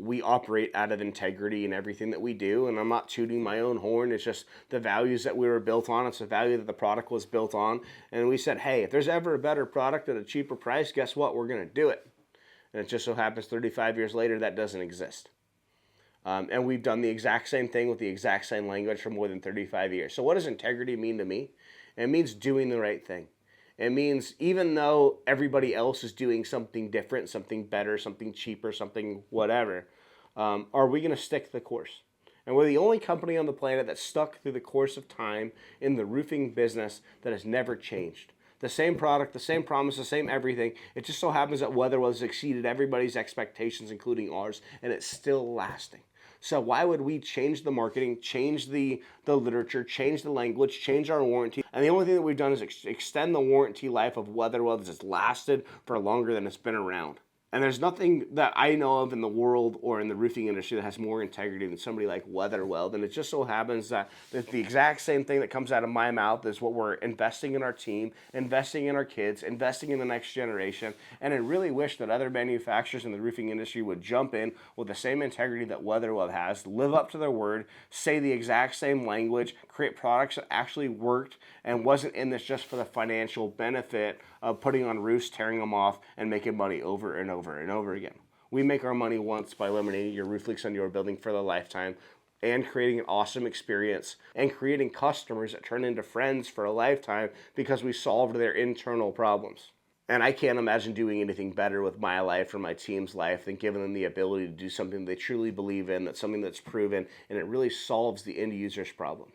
we operate out of integrity in everything that we do. And I'm not tooting my own horn. It's just the values that we were built on. It's the value that the product was built on. And we said, hey, if there's ever a better product at a cheaper price, guess what? We're going to do it. And it just so happens 35 years later, that doesn't exist. And we've done the exact same thing with the exact same language for more than 35 years. So what does integrity mean to me? It means doing the right thing. It means even though everybody else is doing something different, something better, something cheaper, something whatever, are we going to stick to the course? And we're the only company on the planet that's stuck through the course of time in the roofing business that has never changed. The same product, the same promise, the same everything. It just so happens that WeatherWeld has exceeded everybody's expectations, including ours, and it's still lasting. So why would we change the marketing, change the literature, change the language, change our warranty? And the only thing that we've done is extend the warranty life of WeatherWeld that's lasted for longer than it's been around. And there's nothing that I know of in the world or in the roofing industry that has more integrity than somebody like WeatherWeld. And it just so happens that the exact same thing that comes out of my mouth is what we're investing in our team, investing in our kids, investing in the next generation. And I really wish that other manufacturers in the roofing industry would jump in with the same integrity that WeatherWeld has, live up to their word, say the exact same language, create products that actually worked and wasn't in this just for the financial benefit of putting on roofs, tearing them off, and making money over and over and over again. We make our money once by eliminating your roof leaks on your building for the lifetime and creating an awesome experience and creating customers that turn into friends for a lifetime because we solved their internal problems. And I can't imagine doing anything better with my life or my team's life than giving them the ability to do something they truly believe in, that's something that's proven, and it really solves the end user's problem.